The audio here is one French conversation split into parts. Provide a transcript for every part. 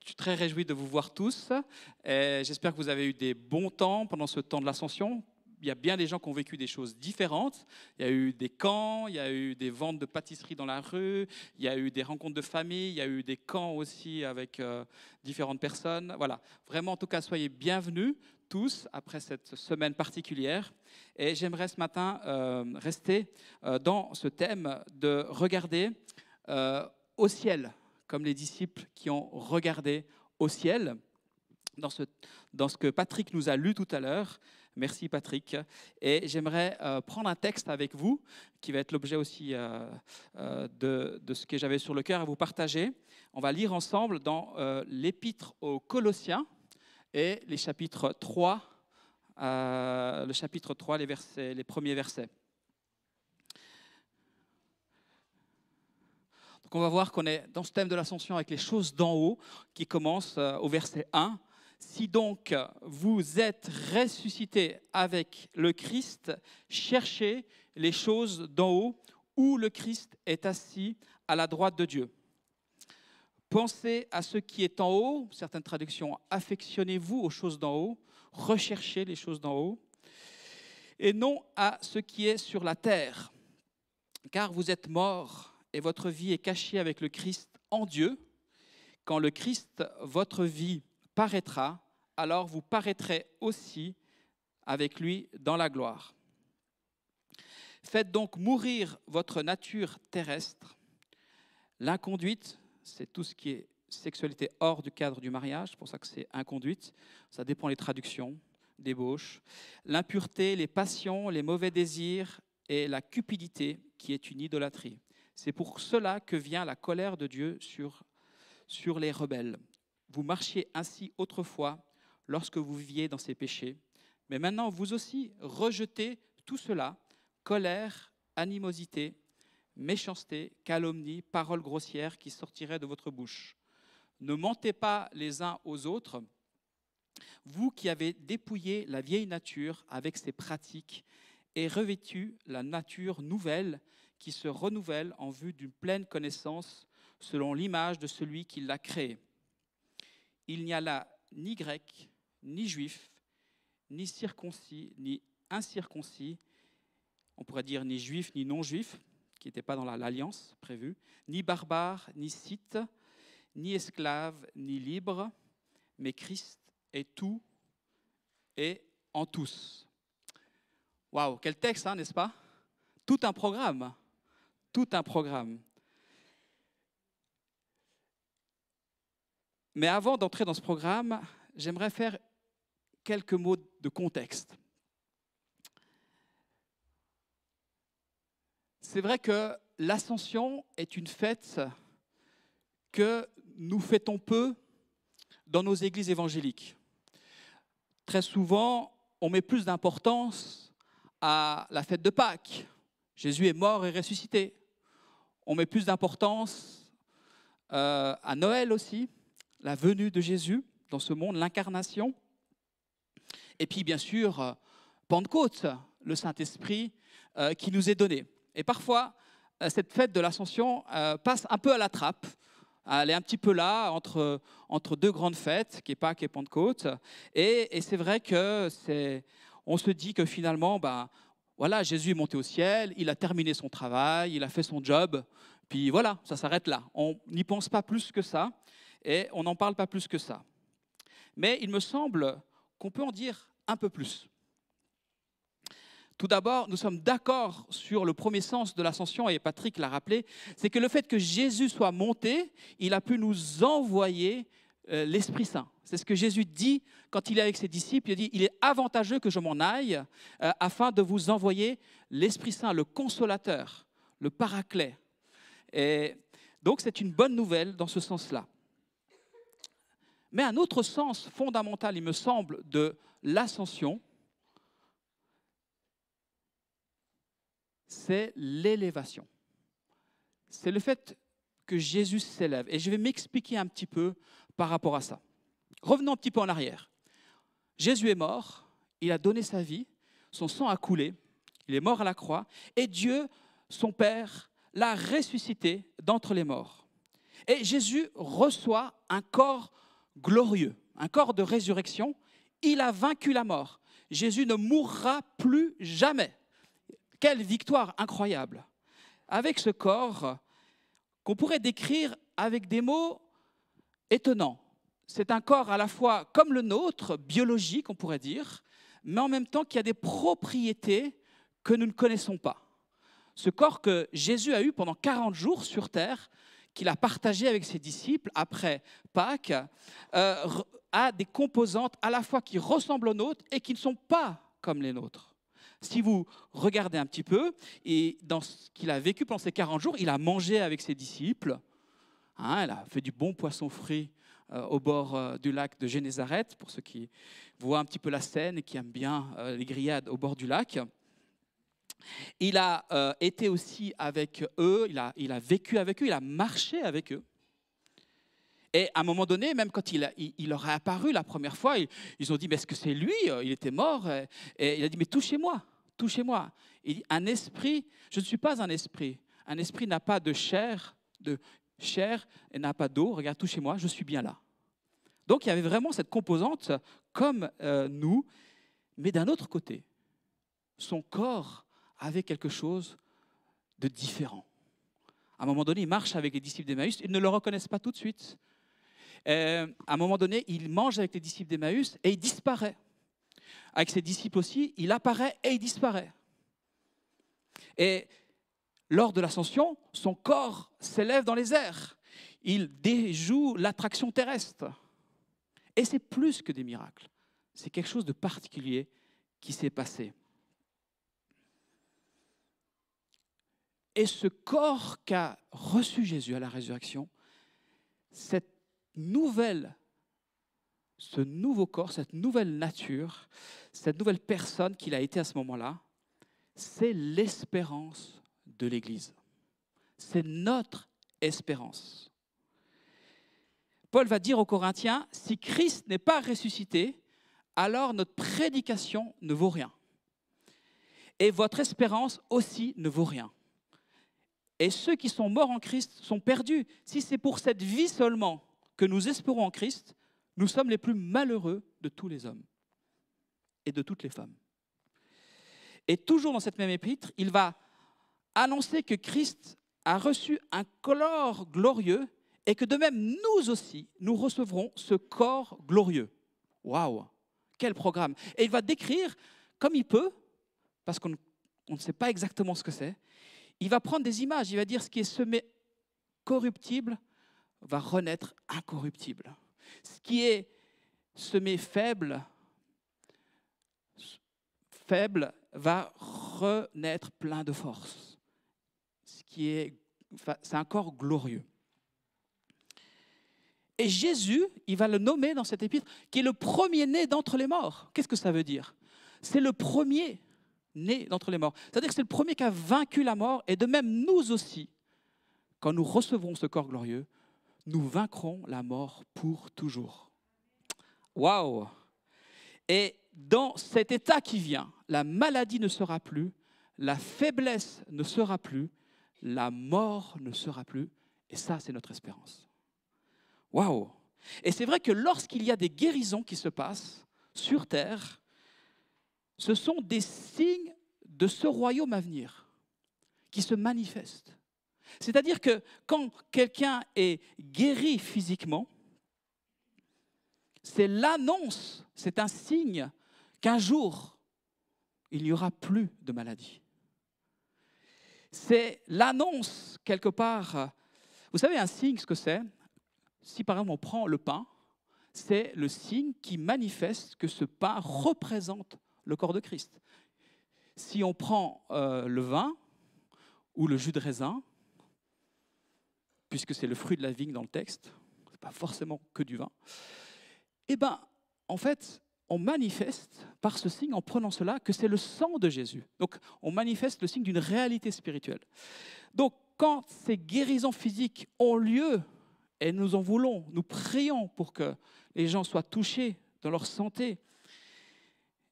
Je suis très réjoui de vous voir tous. J'espère que vous avez eu des bons temps pendant ce temps de l'Ascension. Il y a bien des gens qui ont vécu des choses différentes. Il y a eu des camps, il y a eu des ventes de pâtisseries dans la rue, il y a eu des rencontres de famille, il y a eu des camps aussi avec différentes personnes. Voilà, vraiment, en tout cas, soyez bienvenus tous après cette semaine particulière. Et j'aimerais ce matin rester dans ce thème de regarder au ciel, comme les disciples qui ont regardé au ciel, dans ce que Patrick nous a lu tout à l'heure. Merci Patrick. Et j'aimerais prendre un texte avec vous, qui va être l'objet aussi de ce que j'avais sur le cœur à vous partager. On va lire ensemble dans l'Épître aux Colossiens et les chapitres 3, le chapitre 3, les premiers versets. Donc on va voir qu'on est dans ce thème de l'ascension avec les choses d'en haut, qui commence au verset 1. Si donc vous êtes ressuscités avec le Christ, cherchez les choses d'en haut, où le Christ est assis à la droite de Dieu. Pensez à ce qui est en haut, certaines traductions, affectionnez-vous aux choses d'en haut, recherchez les choses d'en haut, et non à ce qui est sur la terre, car vous êtes morts et votre vie est cachée avec le Christ en Dieu. Quand le Christ, votre vie, paraîtra, alors vous paraîtrez aussi avec lui dans la gloire. Faites donc mourir votre nature terrestre. L'inconduite, c'est tout ce qui est sexualité hors du cadre du mariage, c'est pour ça que c'est inconduite, ça dépend des traductions, débauche. L'impureté, les passions, les mauvais désirs et la cupidité qui est une idolâtrie. C'est pour cela que vient la colère de Dieu sur les rebelles. Vous marchiez ainsi autrefois lorsque vous viviez dans ces péchés. Mais maintenant, vous aussi, rejetez tout cela, colère, animosité, méchanceté, calomnie, paroles grossières qui sortiraient de votre bouche. Ne mentez pas les uns aux autres, vous qui avez dépouillé la vieille nature avec ses pratiques et revêtu la nature nouvelle qui se renouvelle en vue d'une pleine connaissance selon l'image de celui qui l'a créée. Il n'y a là ni grec, ni juif, ni circoncis, ni incirconcis, on pourrait dire ni juif, ni non-juif, qui n'étaient pas dans l'alliance prévue, ni barbare, ni scythe, ni esclave, ni libre, mais Christ est tout et en tous. Waouh, quel texte, hein, n'est-ce pas? Tout un programme, tout un programme. Mais avant d'entrer dans ce programme, j'aimerais faire quelques mots de contexte. C'est vrai que l'Ascension est une fête que nous fêtons peu dans nos églises évangéliques. Très souvent, on met plus d'importance à la fête de Pâques. Jésus est mort et ressuscité. On met plus d'importance à Noël aussi, la venue de Jésus dans ce monde, l'incarnation. Et puis, bien sûr, Pentecôte, le Saint-Esprit qui nous est donné. Et parfois, cette fête de l'Ascension passe un peu à la trappe. Elle est un petit peu là, entre deux grandes fêtes, qui est Pâques et Pentecôte. Et c'est vrai qu'on se dit que finalement, voilà, Jésus est monté au ciel, il a terminé son travail, il a fait son job, puis voilà, ça s'arrête là. On n'y pense pas plus que ça. Et on n'en parle pas plus que ça. Mais il me semble qu'on peut en dire un peu plus. Tout d'abord, nous sommes d'accord sur le premier sens de l'ascension, et Patrick l'a rappelé, c'est que le fait que Jésus soit monté, il a pu nous envoyer l'Esprit Saint. C'est ce que Jésus dit quand il est avec ses disciples. Il dit, il est avantageux que je m'en aille afin de vous envoyer l'Esprit Saint, le consolateur, le paraclet. Et donc c'est une bonne nouvelle dans ce sens-là. Mais un autre sens fondamental, il me semble, de l'ascension, c'est l'élévation. C'est le fait que Jésus s'élève. Et je vais m'expliquer un petit peu par rapport à ça. Revenons un petit peu en arrière. Jésus est mort, il a donné sa vie, son sang a coulé, il est mort à la croix, et Dieu, son Père, l'a ressuscité d'entre les morts. Et Jésus reçoit un corps glorieux, un corps de résurrection. Il a vaincu la mort. Jésus ne mourra plus jamais. Quelle victoire incroyable! Avec ce corps qu'on pourrait décrire avec des mots étonnants. C'est un corps à la fois comme le nôtre, biologique on pourrait dire, mais en même temps qui a des propriétés que nous ne connaissons pas. Ce corps que Jésus a eu pendant 40 jours sur terre, qu'il a partagé avec ses disciples après Pâques, a des composantes à la fois qui ressemblent aux nôtres et qui ne sont pas comme les nôtres. Si vous regardez un petit peu, et dans ce qu'il a vécu pendant ces 40 jours, il a mangé avec ses disciples, il a fait du bon poisson frit au bord du lac de Génézareth, pour ceux qui voient un petit peu la scène et qui aiment bien les grillades au bord du lac. Il a été aussi avec eux, il a vécu avec eux, il a marché avec eux. Et à un moment donné, même quand il leur est apparu la première fois, ils ont dit, mais est-ce que c'est lui? Il était mort. Et il a dit, mais touchez-moi, touchez-moi. Il dit, un esprit, je ne suis pas un esprit. Un esprit n'a pas de chair et n'a pas d'eau. Regarde, touchez-moi, je suis bien là. Donc il y avait vraiment cette composante comme nous, mais d'un autre côté, son corps avait quelque chose de différent. À un moment donné, il marche avec les disciples d'Emmaüs, ils ne le reconnaissent pas tout de suite. À un moment donné, il mange avec les disciples d'Emmaüs et il disparaît. Avec ses disciples aussi, il apparaît et il disparaît. Et lors de l'ascension, son corps s'élève dans les airs. Il déjoue l'attraction terrestre. Et c'est plus que des miracles. C'est quelque chose de particulier qui s'est passé. Et ce corps qu'a reçu Jésus à la résurrection, ce nouveau corps, cette nouvelle nature, cette nouvelle personne qu'il a été à ce moment-là, c'est l'espérance de l'Église. C'est notre espérance. Paul va dire aux Corinthiens, si Christ n'est pas ressuscité, alors notre prédication ne vaut rien. Et votre espérance aussi ne vaut rien. Et ceux qui sont morts en Christ sont perdus. Si c'est pour cette vie seulement que nous espérons en Christ, nous sommes les plus malheureux de tous les hommes et de toutes les femmes. Et toujours dans cette même épître, il va annoncer que Christ a reçu un corps glorieux et que de même, nous aussi, nous recevrons ce corps glorieux. Waouh! Quel programme! Et il va décrire, comme il peut, parce qu'on ne sait pas exactement ce que c'est, il va prendre des images, il va dire ce qui est semé corruptible va renaître incorruptible. Ce qui est semé faible va renaître plein de force. C'est un corps glorieux. Et Jésus, il va le nommer dans cette épître, qui est le premier-né d'entre les morts. Qu'est-ce que ça veut dire? C'est le premier-né d'entre les morts. C'est-à-dire que c'est le premier qui a vaincu la mort, et de même nous aussi, quand nous recevrons ce corps glorieux, nous vaincrons la mort pour toujours. Waouh! Et dans cet état qui vient, la maladie ne sera plus, la faiblesse ne sera plus, la mort ne sera plus, et ça, c'est notre espérance. Waouh! Et c'est vrai que lorsqu'il y a des guérisons qui se passent sur terre, ce sont des signes de ce royaume à venir qui se manifestent. C'est-à-dire que quand quelqu'un est guéri physiquement, c'est l'annonce, c'est un signe qu'un jour, il n'y aura plus de maladie. C'est l'annonce, quelque part. Vous savez, un signe, ce que c'est? Si par exemple on prend le pain, c'est le signe qui manifeste que ce pain représente le corps de Christ. Si on prend le vin ou le jus de raisin, puisque c'est le fruit de la vigne dans le texte, ce n'est pas forcément que du vin, eh bien, en fait, on manifeste par ce signe, en prenant cela, que c'est le sang de Jésus. Donc, on manifeste le signe d'une réalité spirituelle. Donc, quand ces guérisons physiques ont lieu, et nous en voulons, nous prions pour que les gens soient touchés dans leur santé.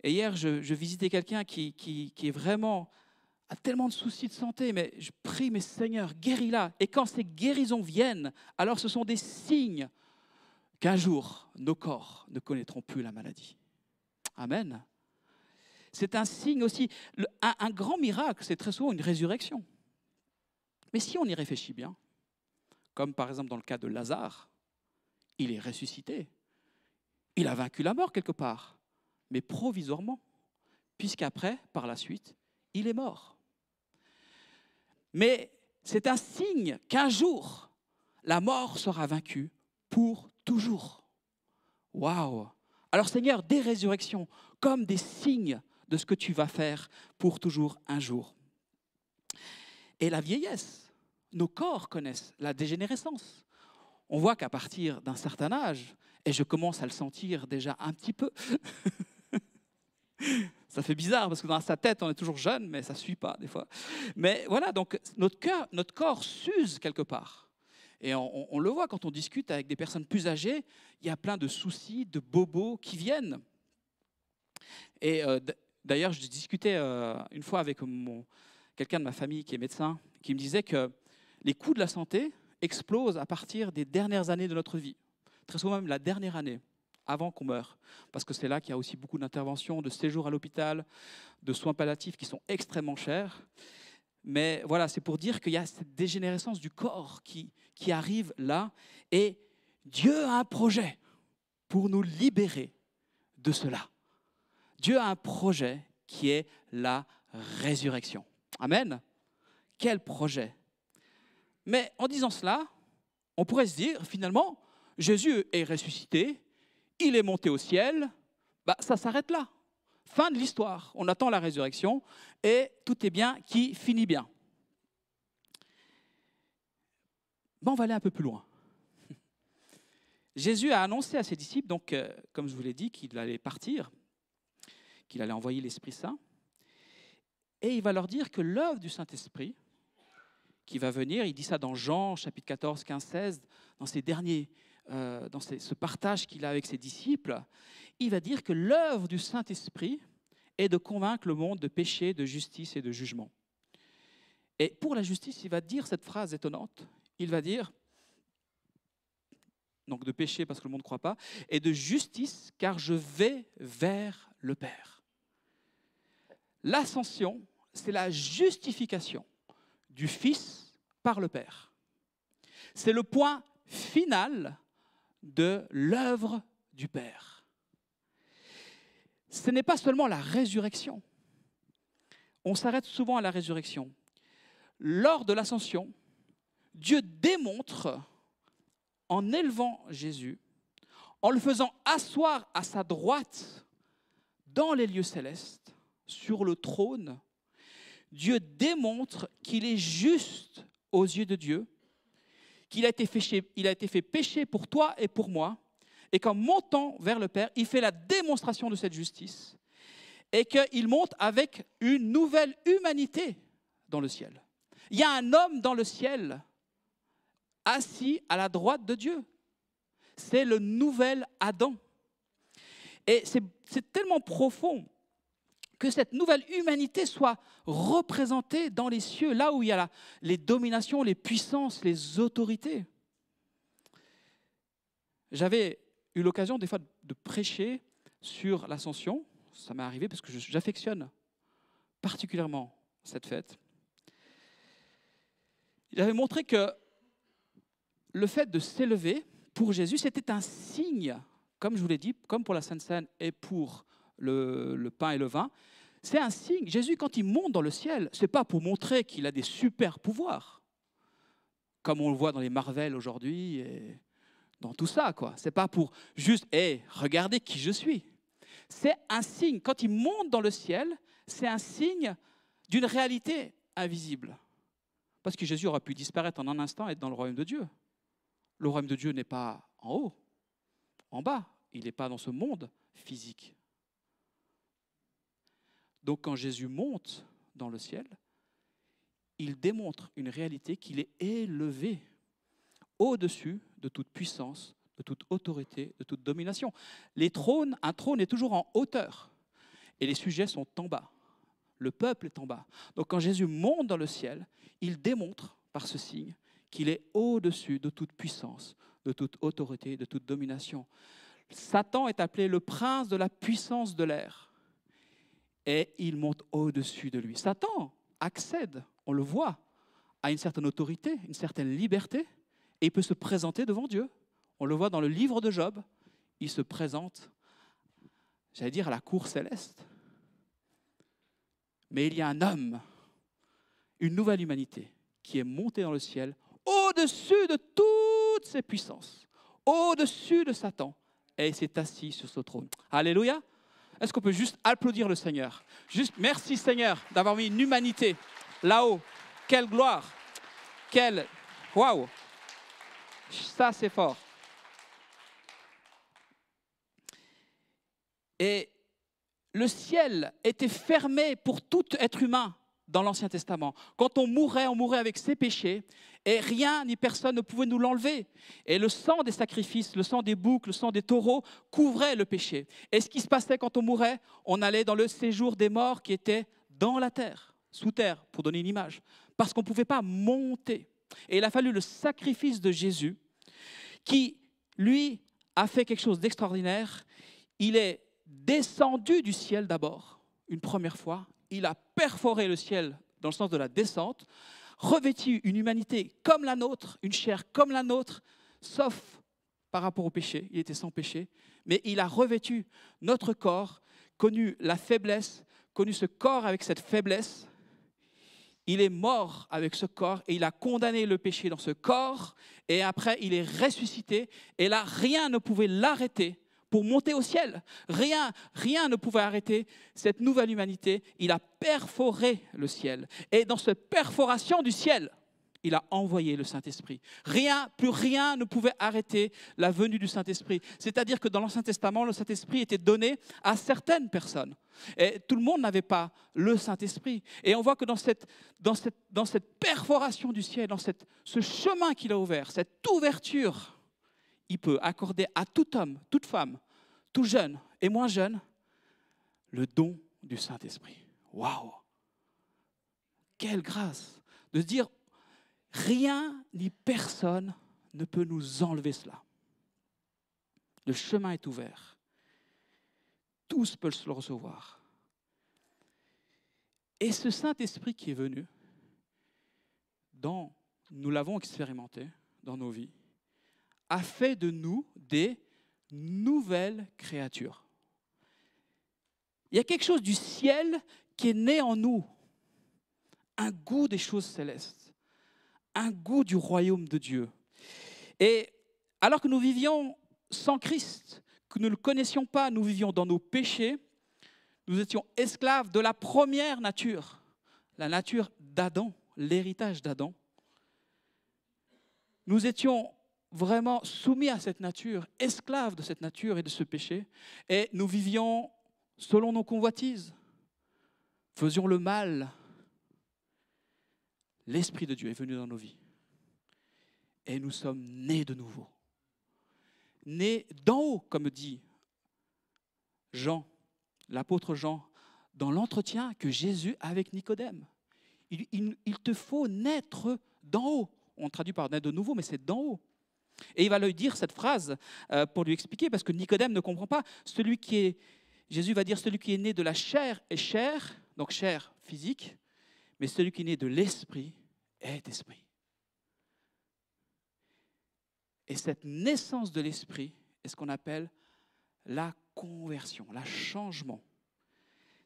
Et hier, je visitais quelqu'un qui est vraiment, a tellement de soucis de santé, mais je prie, mais Seigneur, guéris-la. Et quand ces guérisons viennent, alors ce sont des signes qu'un jour, nos corps ne connaîtront plus la maladie. Amen. C'est un signe aussi, un grand miracle, c'est très souvent une résurrection. Mais si on y réfléchit bien, comme par exemple dans le cas de Lazare, il est ressuscité. Il a vaincu la mort quelque part, mais provisoirement, puisqu'après, par la suite, il est mort. Mais c'est un signe qu'un jour, la mort sera vaincue pour toujours. Waouh! Alors Seigneur, des résurrections comme des signes de ce que tu vas faire pour toujours un jour. Et la vieillesse, nos corps connaissent la dégénérescence. On voit qu'à partir d'un certain âge, et je commence à le sentir déjà un petit peu, ça fait bizarre parce que dans sa tête, on est toujours jeune, mais ça ne suit pas des fois. Mais voilà, donc notre corps s'use quelque part. Et on le voit quand on discute avec des personnes plus âgées, il y a plein de soucis, de bobos qui viennent. Et d'ailleurs, je discutais une fois avec quelqu'un de ma famille qui est médecin, qui me disait que les coûts de la santé explosent à partir des dernières années de notre vie. Très souvent même la dernière année, avant qu'on meure. Parce que c'est là qu'il y a aussi beaucoup d'interventions, de séjours à l'hôpital, de soins palliatifs qui sont extrêmement chers. Mais voilà, c'est pour dire qu'il y a cette dégénérescence du corps qui arrive là. Et Dieu a un projet pour nous libérer de cela. Dieu a un projet qui est la résurrection. Amen. Quel projet! Mais en disant cela, on pourrait se dire, finalement, Jésus est ressuscité, il est monté au ciel, ça s'arrête là. Fin de l'histoire. On attend la résurrection et tout est bien qui finit bien. On va aller un peu plus loin. Jésus a annoncé à ses disciples, donc, comme je vous l'ai dit, qu'il allait partir, qu'il allait envoyer l'Esprit Saint. Et il va leur dire que l'œuvre du Saint-Esprit, qui va venir, il dit ça dans Jean, chapitre 14, 15, 16, dans ses derniers, ce partage qu'il a avec ses disciples, il va dire que l'œuvre du Saint-Esprit est de convaincre le monde de péché, de justice et de jugement. Et pour la justice, il va dire cette phrase étonnante, il va dire, donc de péché parce que le monde ne croit pas, et de justice car je vais vers le Père. L'ascension, c'est la justification du Fils par le Père. C'est le point final de l'œuvre du Père. Ce n'est pas seulement la résurrection. On s'arrête souvent à la résurrection. Lors de l'ascension, Dieu démontre, en élevant Jésus, en le faisant asseoir à sa droite dans les lieux célestes, sur le trône, Dieu démontre qu'il est juste aux yeux de Dieu, qu'il a été fait péché pour toi et pour moi, et qu'en montant vers le Père, il fait la démonstration de cette justice, et qu'il monte avec une nouvelle humanité dans le ciel. Il y a un homme dans le ciel, assis à la droite de Dieu. C'est le nouvel Adam. Et c'est tellement profond que cette nouvelle humanité soit représentée dans les cieux, là où il y a les dominations, les puissances, les autorités. J'avais eu l'occasion des fois de prêcher sur l'Ascension. Ça m'est arrivé parce que j'affectionne particulièrement cette fête. Il avait montré que le fait de s'élever pour Jésus, c'était un signe, comme je vous l'ai dit, comme pour la Sainte Seine et pour le pain et le vin, c'est un signe. Jésus, quand il monte dans le ciel, ce n'est pas pour montrer qu'il a des super pouvoirs, comme on le voit dans les Marvel aujourd'hui et dans tout ça, quoi. Ce n'est pas pour juste « regardez qui je suis ». C'est un signe. Quand il monte dans le ciel, c'est un signe d'une réalité invisible. Parce que Jésus aurait pu disparaître en un instant et être dans le royaume de Dieu. Le royaume de Dieu n'est pas en haut, en bas. Il n'est pas dans ce monde physique. Donc quand Jésus monte dans le ciel, il démontre une réalité qu'il est élevé au-dessus de toute puissance, de toute autorité, de toute domination. Un trône est toujours en hauteur et les sujets sont en bas. Le peuple est en bas. Donc quand Jésus monte dans le ciel, il démontre par ce signe qu'il est au-dessus de toute puissance, de toute autorité, de toute domination. Satan est appelé le prince de la puissance de l'air. Et il monte au-dessus de lui. Satan accède, on le voit, à une certaine autorité, une certaine liberté, et il peut se présenter devant Dieu. On le voit dans le livre de Job, il se présente, j'allais dire, à la cour céleste. Mais il y a un homme, une nouvelle humanité, qui est montée dans le ciel, au-dessus de toutes ces puissances, au-dessus de Satan, et il s'est assis sur ce trône. Alléluia! Est-ce qu'on peut juste applaudir le Seigneur? Juste merci Seigneur d'avoir mis une humanité là-haut. Quelle gloire! Quelle... Waouh! Ça c'est fort. Et le ciel était fermé pour tout être humain dans l'Ancien Testament. Quand on mourait avec ses péchés et rien ni personne ne pouvait nous l'enlever. Et le sang des sacrifices, le sang des boucs, le sang des taureaux couvrait le péché. Et ce qui se passait quand on mourait, on allait dans le séjour des morts qui était dans la terre, sous terre, pour donner une image, parce qu'on ne pouvait pas monter. Et il a fallu le sacrifice de Jésus qui, lui, a fait quelque chose d'extraordinaire. Il est descendu du ciel d'abord, une première fois. Il a perforé le ciel dans le sens de la descente, revêtu une humanité comme la nôtre, une chair comme la nôtre, sauf par rapport au péché. Il était sans péché, mais il a revêtu notre corps, connu la faiblesse, connu ce corps avec cette faiblesse. Il est mort avec ce corps et il a condamné le péché dans ce corps. Et après, il est ressuscité. Et là, rien ne pouvait l'arrêter pour monter au ciel. Rien ne pouvait arrêter cette nouvelle humanité. Il a perforé le ciel. Et dans cette perforation du ciel, il a envoyé le Saint-Esprit. Plus rien ne pouvait arrêter la venue du Saint-Esprit. C'est-à-dire que dans l'Ancien Testament, le Saint-Esprit était donné à certaines personnes. Et tout le monde n'avait pas le Saint-Esprit. Et on voit que dans cette perforation du ciel, dans ce chemin qu'il a ouvert, cette ouverture, il peut accorder à tout homme, toute femme, tout jeune et moins jeune, le don du Saint-Esprit. Waouh! Quelle grâce de se dire, rien ni personne ne peut nous enlever cela. Le chemin est ouvert. Tous peuvent le recevoir. Et ce Saint-Esprit qui est venu, nous l'avons expérimenté dans nos vies, a fait de nous des nouvelles créatures. Il y a quelque chose du ciel qui est né en nous, un goût des choses célestes, un goût du royaume de Dieu. Et alors que nous vivions sans Christ, que nous ne le connaissions pas, nous vivions dans nos péchés, nous étions esclaves de la première nature, la nature d'Adam, l'héritage d'Adam. Nous étions vraiment soumis à cette nature, esclaves de cette nature et de ce péché, et nous vivions selon nos convoitises, faisions le mal. L'Esprit de Dieu est venu dans nos vies, et nous sommes nés de nouveau. Nés d'en haut, comme dit Jean, l'apôtre Jean, dans l'entretien que Jésus a avec Nicodème. Il te faut naître d'en haut. On traduit par naître de nouveau, mais c'est d'en haut. Et il va lui dire cette phrase pour lui expliquer, parce que Nicodème ne comprend pas. Jésus va dire, celui qui est né de la chair est chair, donc chair physique, mais celui qui est né de l'esprit est esprit. Et cette naissance de l'esprit est ce qu'on appelle la conversion, le changement.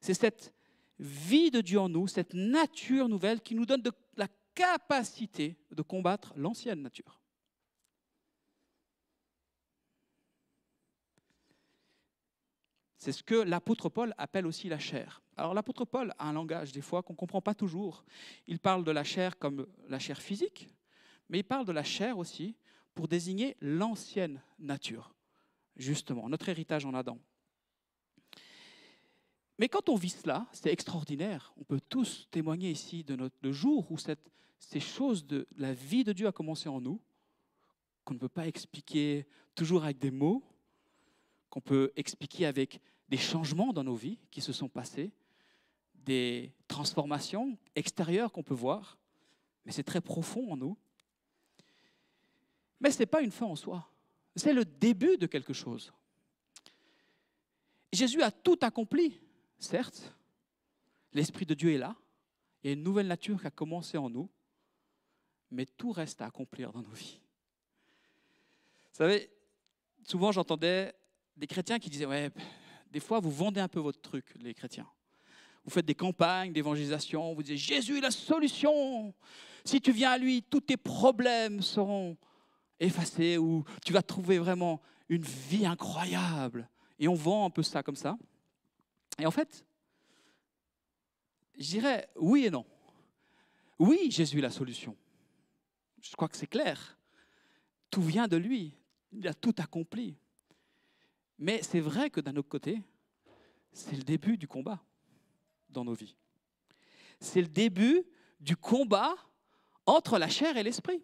C'est cette vie de Dieu en nous, cette nature nouvelle qui nous donne la capacité de combattre l'ancienne nature. C'est ce que l'apôtre Paul appelle aussi la chair. Alors l'apôtre Paul a un langage des fois qu'on ne comprend pas toujours. Il parle de la chair comme la chair physique, mais il parle de la chair aussi pour désigner l'ancienne nature, justement, notre héritage en Adam. Mais quand on vit cela, c'est extraordinaire. On peut tous témoigner ici de jour où ces choses de la vie de Dieu a commencé en nous, qu'on ne peut pas expliquer toujours avec des mots, qu'on peut expliquer avec des changements dans nos vies qui se sont passés, des transformations extérieures qu'on peut voir, mais c'est très profond en nous. Mais ce n'est pas une fin en soi. C'est le début de quelque chose. Jésus a tout accompli, certes. L'Esprit de Dieu est là. Il y a une nouvelle nature qui a commencé en nous. Mais tout reste à accomplir dans nos vies. Vous savez, souvent j'entendais des chrétiens qui disaient « Ouais, des fois vous vendez un peu votre truc, les chrétiens. Vous faites des campagnes d'évangélisation, vous dites « Jésus est la solution. Si tu viens à lui, tous tes problèmes seront effacés ou tu vas trouver vraiment une vie incroyable. » Et on vend un peu ça comme ça. Et en fait, je dirais oui et non. Oui, Jésus est la solution. Je crois que c'est clair. Tout vient de lui. Il a tout accompli. Mais c'est vrai que d'un autre côté, c'est le début du combat dans nos vies. C'est le début du combat entre la chair et l'esprit,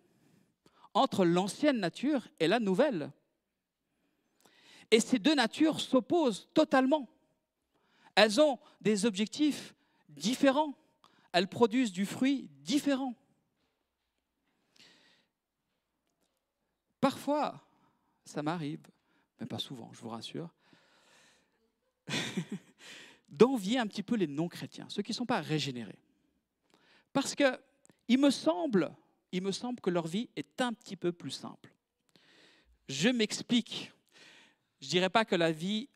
entre l'ancienne nature et la nouvelle. Et ces deux natures s'opposent totalement. Elles ont des objectifs différents. Elles produisent du fruit différent. Parfois, ça m'arrive, mais pas souvent, je vous rassure, d'envier un petit peu les non-chrétiens, ceux qui ne sont pas régénérés. Parce qu'il me semble que leur vie est un petit peu plus simple. Je m'explique. Je ne dirais pas que la vie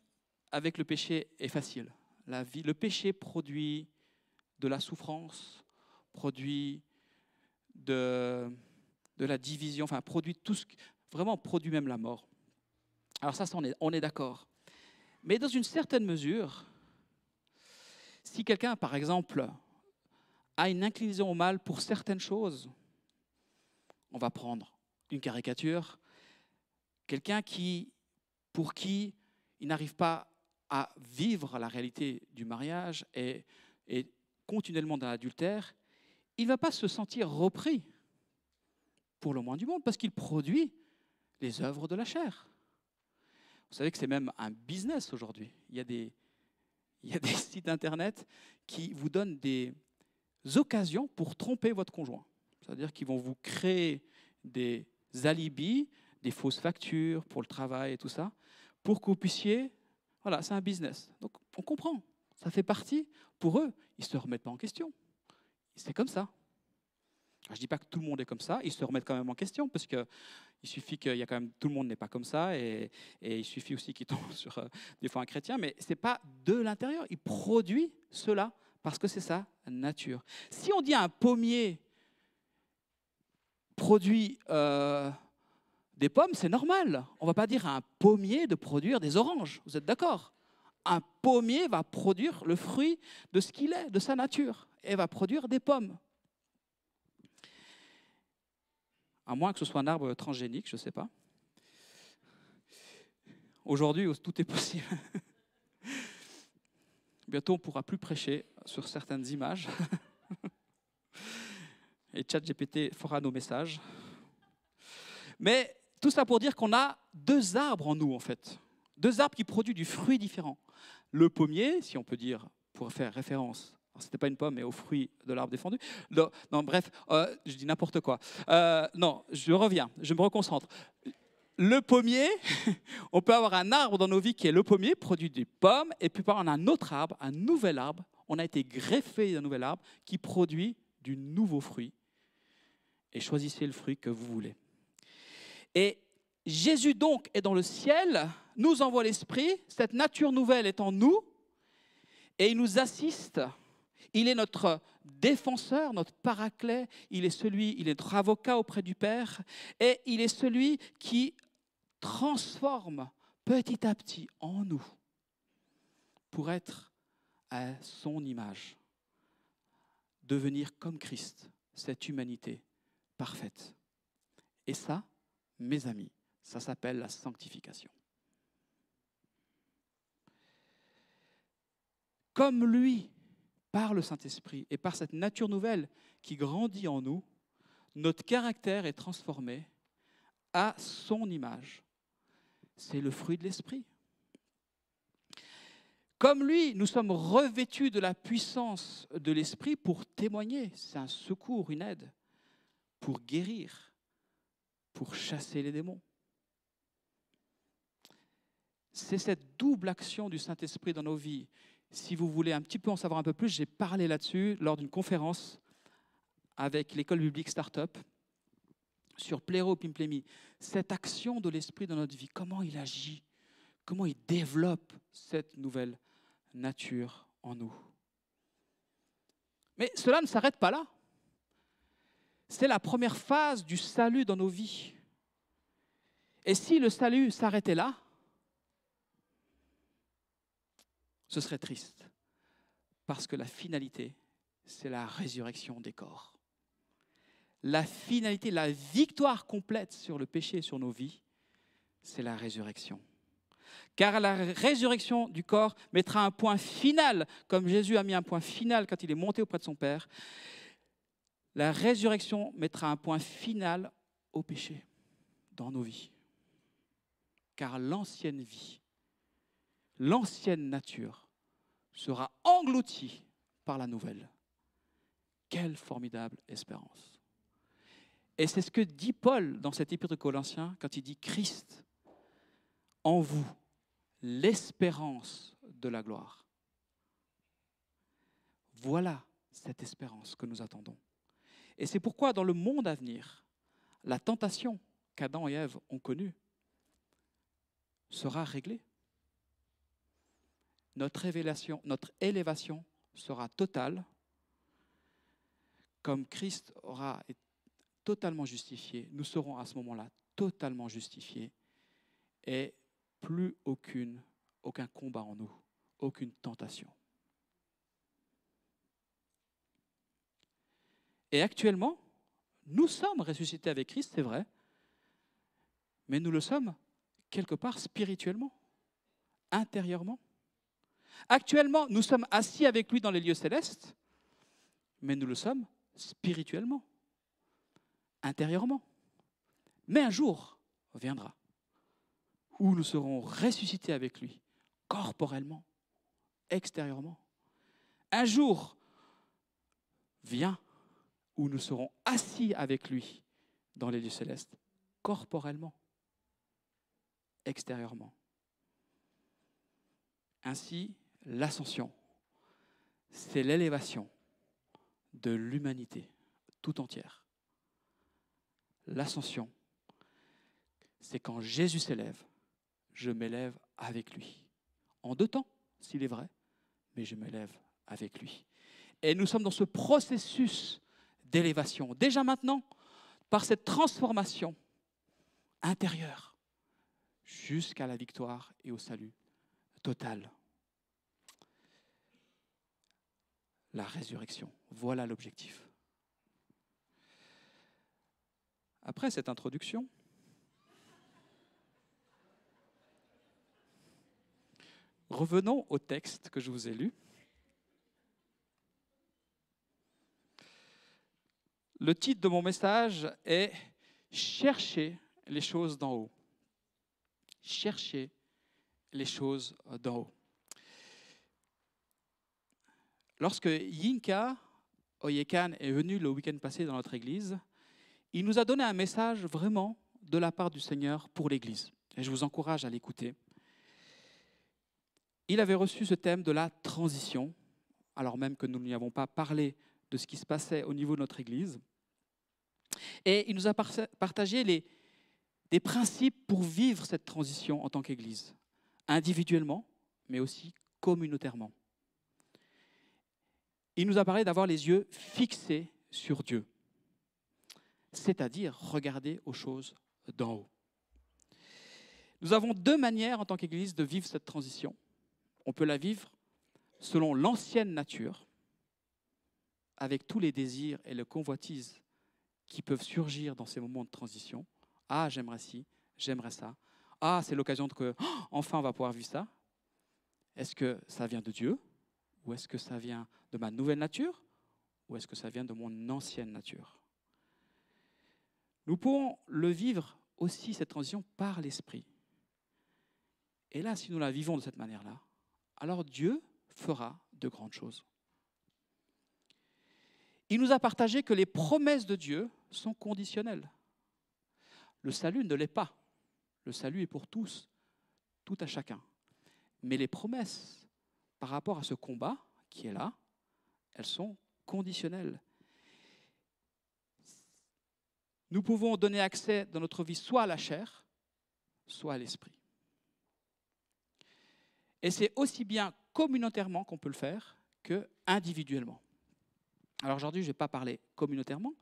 avec le péché est facile. Le péché produit de la souffrance, produit de la division, enfin produit tout ce vraiment produit même la mort. Alors ça on est d'accord. Mais dans une certaine mesure, si quelqu'un, par exemple, a une inclinaison au mal pour certaines choses, on va prendre une caricature, quelqu'un pour qui il n'arrive pas à vivre la réalité du mariage et continuellement dans l'adultère, il ne va pas se sentir repris pour le moins du monde parce qu'il produit les œuvres de la chair. Vous savez que c'est même un business aujourd'hui. Il y a des sites internet qui vous donnent des occasions pour tromper votre conjoint. C'est-à-dire qu'ils vont vous créer des alibis, des fausses factures pour le travail et tout ça, pour que vous puissiez... Voilà, c'est un business. Donc on comprend, ça fait partie. Pour eux, ils ne se remettent pas en question. C'est comme ça. Je ne dis pas que tout le monde est comme ça, ils se remettent quand même en question, parce qu'il suffit qu'il y a quand même, tout le monde n'est pas comme ça, et il suffit aussi qu'ils tombent sur des fois un chrétien, mais ce n'est pas de l'intérieur. Il produit cela, parce que c'est sa nature. Si on dit un pommier produit des pommes, c'est normal. On ne va pas dire à un pommier de produire des oranges, vous êtes d'accord? Un pommier va produire le fruit de ce qu'il est, de sa nature, et va produire des pommes. À moins que ce soit un arbre transgénique, je ne sais pas. Aujourd'hui, tout est possible. Bientôt, on ne pourra plus prêcher sur certaines images. Et ChatGPT fera nos messages. Mais tout ça pour dire qu'on a deux arbres en nous, en fait. Deux arbres qui produisent du fruit différent. Le pommier, si on peut dire, pour faire référence, ce n'était pas une pomme, mais au fruit de l'arbre défendu. Non, bref, je dis n'importe quoi. Non, je reviens, je me reconcentre. Le pommier, on peut avoir un arbre dans nos vies qui est le pommier, produit des pommes, et puis on a un autre arbre, un nouvel arbre. On a été greffé d'un nouvel arbre qui produit du nouveau fruit. Et choisissez le fruit que vous voulez. Et Jésus donc est dans le ciel, nous envoie l'Esprit, cette nature nouvelle est en nous, et il nous assiste. Il est notre défenseur, notre paraclet, il est notre avocat auprès du Père, et il est celui qui transforme petit à petit en nous pour être à son image, devenir comme Christ, cette humanité parfaite. Et ça, mes amis, ça s'appelle la sanctification. Comme lui, par le Saint-Esprit et par cette nature nouvelle qui grandit en nous, notre caractère est transformé à son image. C'est le fruit de l'Esprit. Comme lui, nous sommes revêtus de la puissance de l'Esprit pour témoigner. C'est un secours, une aide, pour guérir, pour chasser les démons. C'est cette double action du Saint-Esprit dans nos vies. Si vous voulez un petit peu en savoir un peu plus, j'ai parlé là-dessus lors d'une conférence avec l'école biblique Startup sur Pléro Pimplémi. Cette action de l'Esprit dans notre vie, comment il agit, comment il développe cette nouvelle nature en nous. Mais cela ne s'arrête pas là. C'est la première phase du salut dans nos vies. Et si le salut s'arrêtait là, ce serait triste. Parce que la finalité, c'est la résurrection des corps. La finalité, la victoire complète sur le péché et sur nos vies, c'est la résurrection. Car la résurrection du corps mettra un point final, comme Jésus a mis un point final quand il est monté auprès de son Père. La résurrection mettra un point final au péché dans nos vies. Car l'ancienne vie, l'ancienne nature sera engloutie par la nouvelle. Quelle formidable espérance! Et c'est ce que dit Paul dans cet épître aux Colossiens quand il dit « Christ en vous, l'espérance de la gloire ». Voilà cette espérance que nous attendons. Et c'est pourquoi dans le monde à venir, la tentation qu'Adam et Ève ont connue sera réglée. Notre élévation sera totale, comme Christ aura été totalement justifié, nous serons à ce moment-là totalement justifiés et plus aucun combat en nous, aucune tentation. Et actuellement, nous sommes ressuscités avec Christ, c'est vrai, mais nous le sommes quelque part spirituellement, intérieurement. Actuellement, nous sommes assis avec lui dans les lieux célestes, mais nous le sommes spirituellement, intérieurement. Mais un jour viendra où nous serons ressuscités avec lui, corporellement, extérieurement. Un jour vient où nous serons assis avec lui dans les lieux célestes, corporellement, extérieurement. Ainsi, l'ascension, c'est l'élévation de l'humanité tout entière. L'ascension, c'est quand Jésus s'élève, je m'élève avec lui. En deux temps, s'il est vrai, mais je m'élève avec lui. Et nous sommes dans ce processus d'élévation, déjà maintenant, par cette transformation intérieure, jusqu'à la victoire et au salut total. La résurrection, voilà l'objectif. Après cette introduction, revenons au texte que je vous ai lu. Le titre de mon message est « Cherchez les choses d'en haut ». Cherchez les choses d'en haut. Lorsque Yinka Oyekan est venu le week-end passé dans notre église, il nous a donné un message vraiment de la part du Seigneur pour l'église. Et je vous encourage à l'écouter. Il avait reçu ce thème de la transition, alors même que nous n'y avons pas parlé de ce qui se passait au niveau de notre église. Et il nous a partagé des principes pour vivre cette transition en tant qu'église, individuellement, mais aussi communautairement. Il nous a parlé d'avoir les yeux fixés sur Dieu, c'est-à-dire regarder aux choses d'en haut. Nous avons deux manières en tant qu'Église de vivre cette transition. On peut la vivre selon l'ancienne nature, avec tous les désirs et les convoitises qui peuvent surgir dans ces moments de transition. Ah, j'aimerais ci, j'aimerais ça. Ah, c'est l'occasion que, enfin, on va pouvoir vivre ça. Est-ce que ça vient de Dieu ? Ou est-ce que ça vient de ma nouvelle nature? Ou est-ce que ça vient de mon ancienne nature? Nous pouvons le vivre aussi, cette transition, par l'Esprit. Et là, si nous la vivons de cette manière-là, alors Dieu fera de grandes choses. Il nous a partagé que les promesses de Dieu sont conditionnelles. Le salut ne l'est pas. Le salut est pour tous, tout à chacun. Mais les promesses par rapport à ce combat qui est là, elles sont conditionnelles. Nous pouvons donner accès dans notre vie soit à la chair, soit à l'esprit. Et c'est aussi bien communautairement qu'on peut le faire que individuellement. Alors aujourd'hui, je ne vais pas parler communautairement,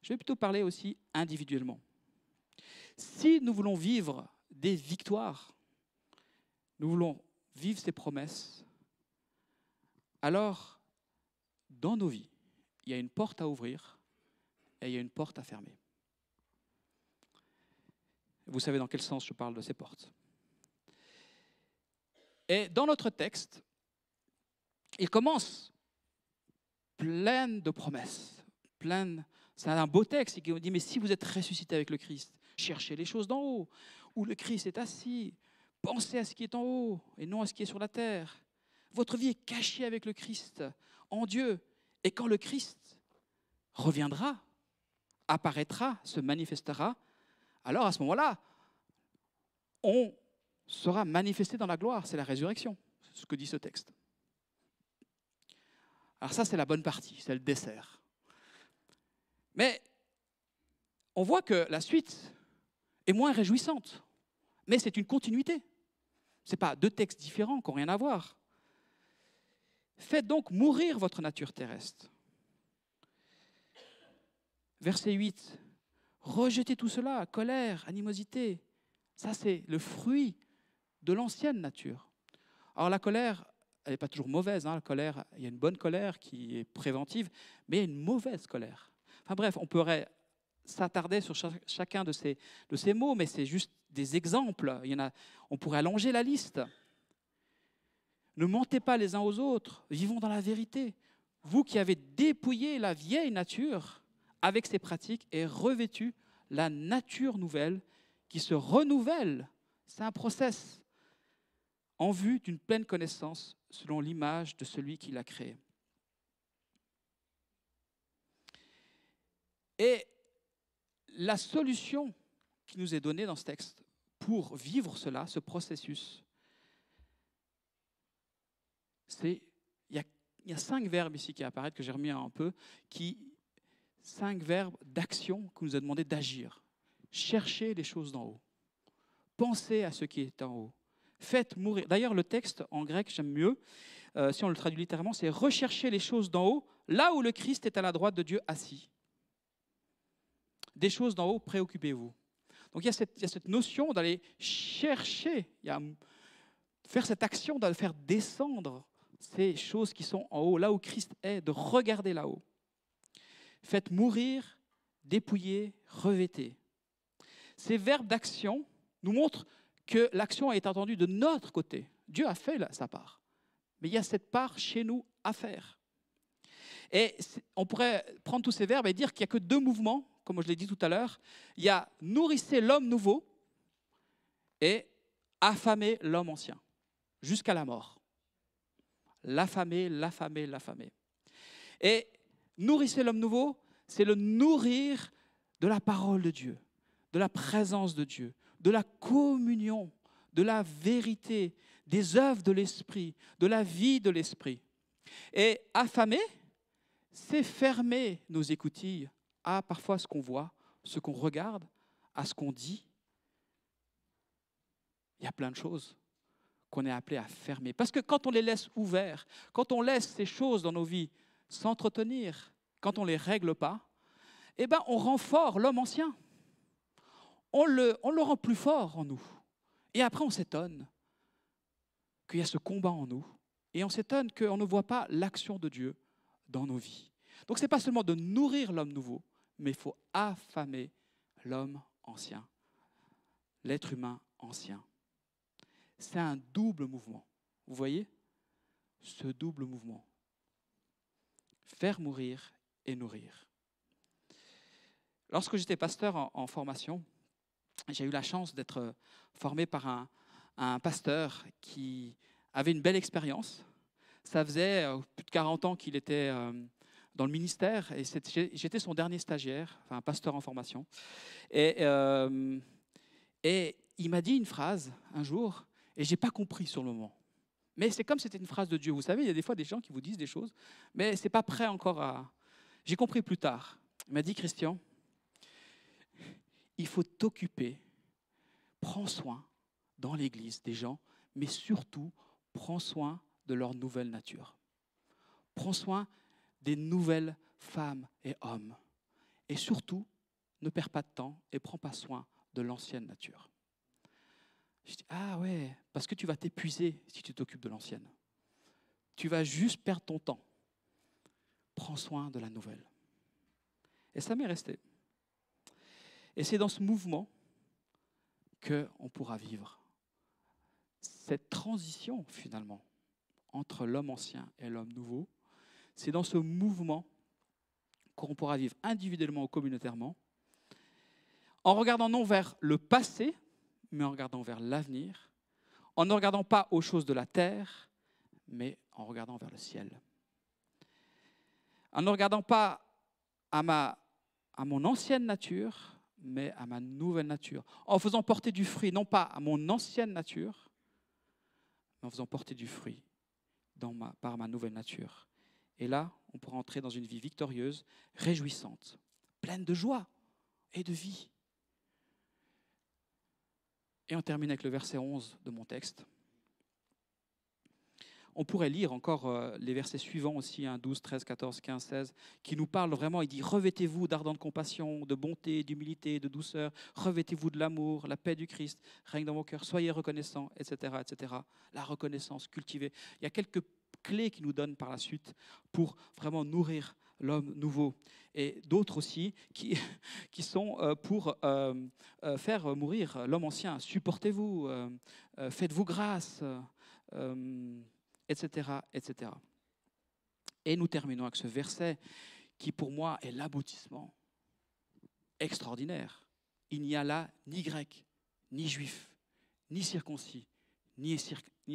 je vais plutôt parler aussi individuellement. Si nous voulons vivre des victoires, nous voulons vivre ces promesses, alors dans nos vies, il y a une porte à ouvrir et il y a une porte à fermer. Vous savez dans quel sens je parle de ces portes. Et dans notre texte, il commence plein de promesses. C'est un beau texte qui dit, mais si vous êtes ressuscité avec le Christ, cherchez les choses d'en haut, où le Christ est assis. Pensez à ce qui est en haut et non à ce qui est sur la terre. Votre vie est cachée avec le Christ en Dieu. Et quand le Christ reviendra, apparaîtra, se manifestera, alors à ce moment-là, on sera manifesté dans la gloire. C'est la résurrection, c'est ce que dit ce texte. Alors ça, c'est la bonne partie, c'est le dessert. Mais on voit que la suite est moins réjouissante. Mais c'est une continuité. Ce n'est pas deux textes différents qui n'ont rien à voir. Faites donc mourir votre nature terrestre. Verset 8. Rejetez tout cela, colère, animosité. Ça, c'est le fruit de l'ancienne nature. Alors la colère, elle n'est pas toujours mauvaise. La colère, il y a une bonne colère qui est préventive, mais il y a une mauvaise colère. Enfin bref, on pourrait s'attarder sur chacun de ces mots, mais c'est juste des exemples. On pourrait allonger la liste. Ne mentez pas les uns aux autres, vivons dans la vérité. Vous qui avez dépouillé la vieille nature avec ses pratiques et revêtu la nature nouvelle qui se renouvelle. C'est un process en vue d'une pleine connaissance selon l'image de celui qui l'a créé. Et la solution qui nous est donnée dans ce texte pour vivre cela, ce processus, il y a 5 verbes ici qui apparaissent, que j'ai remis un peu, 5 verbes d'action qu'on nous a demandé d'agir. Cherchez les choses d'en haut. Pensez à ce qui est en haut. Faites mourir. D'ailleurs, le texte en grec, j'aime mieux, si on le traduit littéralement, c'est rechercher les choses d'en haut, là où le Christ est à la droite de Dieu assis. Des choses d'en haut, préoccupez-vous. Donc il y a cette notion d'aller chercher, faire cette action, d'aller faire descendre ces choses qui sont en haut, là où Christ est, de regarder là-haut. Faites mourir, dépouiller, revêter. Ces verbes d'action nous montrent que l'action est attendue de notre côté. Dieu a fait sa part. Mais il y a cette part chez nous à faire. Et on pourrait prendre tous ces verbes et dire qu'il n'y a que 2 mouvements, comme je l'ai dit tout à l'heure. Il y a nourrissez l'homme nouveau et affamer l'homme ancien, jusqu'à la mort. L'affamer, l'affamer, l'affamer. Et nourrissez l'homme nouveau, c'est le nourrir de la parole de Dieu, de la présence de Dieu, de la communion, de la vérité, des œuvres de l'esprit, de la vie de l'esprit. Et affamer, c'est fermer nos écoutilles à parfois ce qu'on voit, ce qu'on regarde, à ce qu'on dit. Il y a plein de choses qu'on est appelé à fermer. Parce que quand on les laisse ouverts, quand on laisse ces choses dans nos vies s'entretenir, quand on ne les règle pas, eh ben on rend fort l'homme ancien. On le rend plus fort en nous. Et après, on s'étonne qu'il y a ce combat en nous. Et on s'étonne qu'on ne voit pas l'action de Dieu dans nos vies. Donc, ce n'est pas seulement de nourrir l'homme nouveau, mais il faut affamer l'homme ancien, l'être humain ancien. C'est un double mouvement. Vous voyez ce double mouvement. Faire mourir et nourrir. Lorsque j'étais pasteur en formation, j'ai eu la chance d'être formé par un pasteur qui avait une belle expérience. Ça faisait plus de 40 ans qu'il était dans le ministère, et j'étais son dernier stagiaire, enfin un pasteur en formation. Et il m'a dit une phrase un jour, et je n'ai pas compris sur le moment. Mais c'est comme si c'était une phrase de Dieu. Vous savez, il y a des fois des gens qui vous disent des choses, mais ce n'est pas prêt encore à... J'ai compris plus tard. Il m'a dit, Christian, il faut t'occuper, prends soin dans l'Église des gens, mais surtout, prends soin de leur nouvelle nature. Prends soin des nouvelles femmes et hommes. Et surtout, ne perds pas de temps et prends pas soin de l'ancienne nature. Je dis, ah ouais, parce que tu vas t'épuiser si tu t'occupes de l'ancienne. Tu vas juste perdre ton temps. Prends soin de la nouvelle. Et ça m'est resté. Et c'est dans ce mouvement qu'on pourra vivre cette transition, finalement, entre l'homme ancien et l'homme nouveau. C'est dans ce mouvement qu'on pourra vivre individuellement ou communautairement, en regardant non vers le passé, mais en regardant vers l'avenir, en ne regardant pas aux choses de la terre, mais en regardant vers le ciel. En ne regardant pas à mon ancienne nature, mais à ma nouvelle nature. En faisant porter du fruit, non pas à mon ancienne nature, mais en faisant porter du fruit par ma nouvelle nature. Et là, on pourra entrer dans une vie victorieuse, réjouissante, pleine de joie et de vie. Et on termine avec le verset 11 de mon texte. On pourrait lire encore les versets suivants aussi, 12, 13, 14, 15, 16, qui nous parlent vraiment. Il dit « Revêtez-vous d'ardente compassion, de bonté, d'humilité, de douceur. Revêtez-vous de l'amour, la paix du Christ règne dans vos cœurs. Soyez reconnaissants, etc. etc. » La reconnaissance cultivée. Il y a quelques clés qu'il nous donne par la suite pour vraiment nourrir l'homme nouveau. Et d'autres aussi qui sont pour faire mourir l'homme ancien. Supportez-vous, faites-vous grâce, etc., etc. Et nous terminons avec ce verset qui, pour moi, est l'aboutissement extraordinaire. Il n'y a là ni grec, ni juif, ni circoncis, ni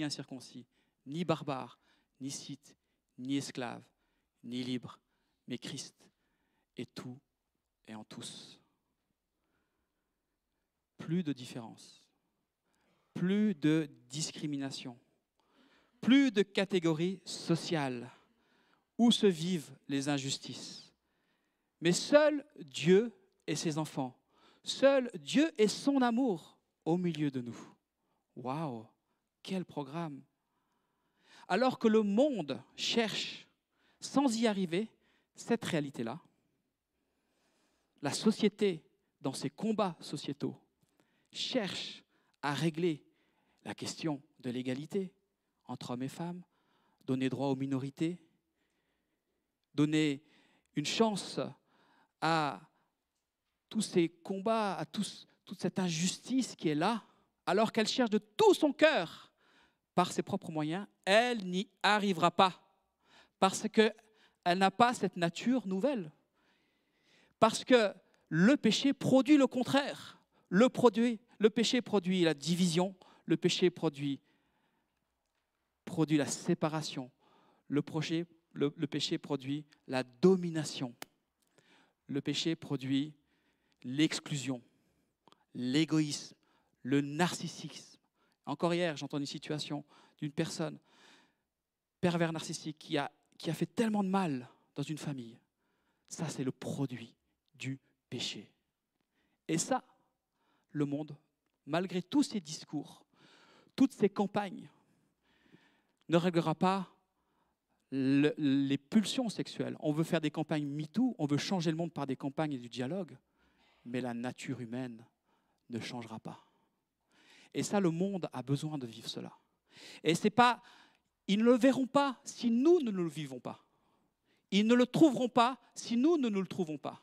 incirconcis, ni barbare, ni scythe, ni esclave, ni libre, mais Christ est tout et en tous. Plus de différence, plus de discrimination, plus de catégories sociales où se vivent les injustices. Mais seul Dieu et ses enfants, seul Dieu et son amour au milieu de nous. Waouh, quel programme! Alors que le monde cherche, sans y arriver, cette réalité-là, la société, dans ses combats sociétaux, cherche à régler la question de l'égalité entre hommes et femmes, donner droit aux minorités, donner une chance à tous ces combats, à toute cette injustice qui est là, alors qu'elle cherche de tout son cœur, par ses propres moyens, elle n'y arrivera pas, parce qu'elle n'a pas cette nature nouvelle. Parce que le péché produit le contraire. Le péché produit la division, le péché produit la séparation, le péché produit la domination, le péché produit l'exclusion, l'égoïsme, le narcissisme. Encore hier, j'entends une situation d'une personne pervers narcissique qui a fait tellement de mal dans une famille. Ça, c'est le produit du péché. Et ça, le monde, malgré tous ces discours, toutes ces campagnes, ne réglera pas les pulsions sexuelles. On veut faire des campagnes MeToo, on veut changer le monde par des campagnes et du dialogue, mais la nature humaine ne changera pas. Et ça, le monde a besoin de vivre cela. Et c'est pas, ils ne le verront pas si nous ne le vivons pas. Ils ne le trouveront pas si nous ne le trouvons pas.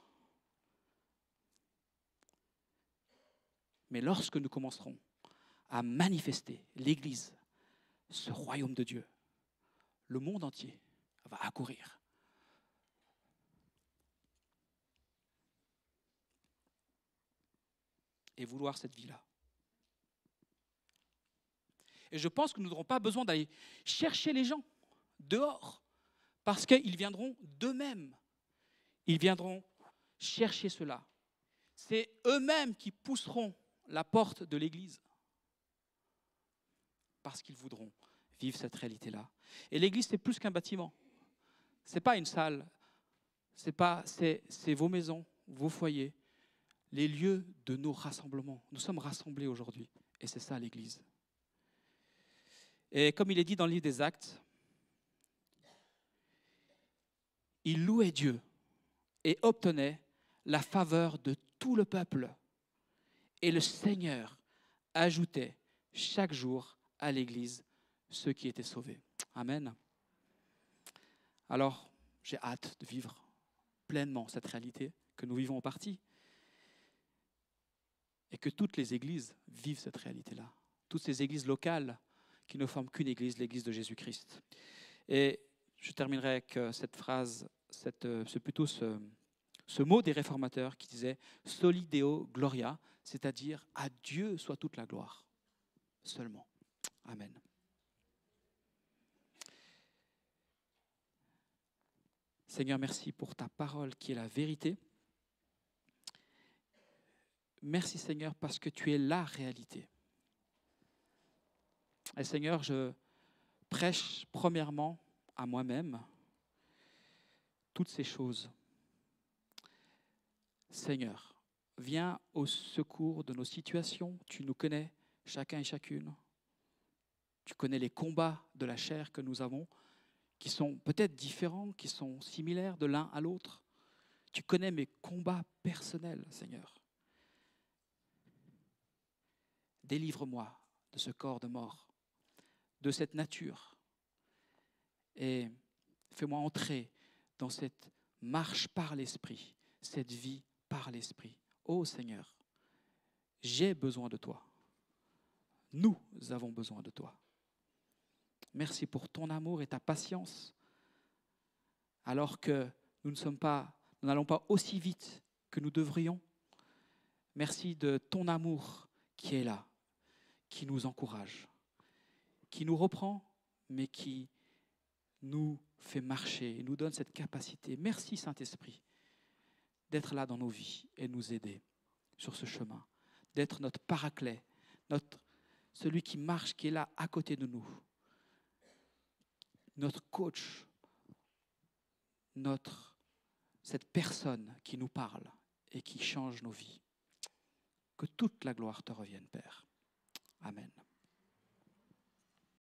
Mais lorsque nous commencerons à manifester l'Église, ce royaume de Dieu, le monde entier va accourir. Et vouloir cette vie-là. Et je pense que nous n'aurons pas besoin d'aller chercher les gens dehors, parce qu'ils viendront d'eux-mêmes Ils viendront chercher cela. C'est eux-mêmes qui pousseront la porte de l'Église parce qu'ils voudront vivre cette réalité-là. Et l'Église, c'est plus qu'un bâtiment. Ce n'est pas une salle. C'est vos maisons, vos foyers, les lieux de nos rassemblements. Nous sommes rassemblés aujourd'hui et c'est ça l'Église. Et comme il est dit dans le livre des Actes, ils louaient Dieu et obtenaient la faveur de tout le peuple. Et le Seigneur ajoutait chaque jour à l'Église ceux qui étaient sauvés. Amen. Alors, j'ai hâte de vivre pleinement cette réalité que nous vivons en partie et que toutes les églises vivent cette réalité-là. Toutes ces églises locales qui ne forment qu'une église, l'église de Jésus-Christ. Et je terminerai avec cette phrase, ce mot des réformateurs qui disait « Soli Deo Gloria », c'est-à-dire « À Dieu soit toute la gloire » seulement. Amen. Seigneur, merci pour ta parole qui est la vérité. Merci Seigneur parce que tu es la réalité. Et Seigneur, je prêche premièrement à moi-même toutes ces choses. Seigneur, viens au secours de nos situations. Tu nous connais chacun et chacune. Tu connais les combats de la chair que nous avons, qui sont peut-être différents, qui sont similaires de l'un à l'autre. Tu connais mes combats personnels, Seigneur. Délivre-moi de ce corps de mort, de cette nature, et fais-moi entrer dans cette marche par l'Esprit, cette vie par l'Esprit. Ô Seigneur, j'ai besoin de toi. Nous avons besoin de toi. Merci pour ton amour et ta patience, alors que nous n'allons pas aussi vite que nous devrions. Merci de ton amour qui est là, qui nous encourage, qui nous reprend, mais qui nous fait marcher et nous donne cette capacité. Merci Saint-Esprit d'être là dans nos vies et nous aider sur ce chemin, d'être notre paraclet, celui qui marche, qui est là à côté de nous, notre coach, cette personne qui nous parle et qui change nos vies. Que toute la gloire te revienne, Père. Amen.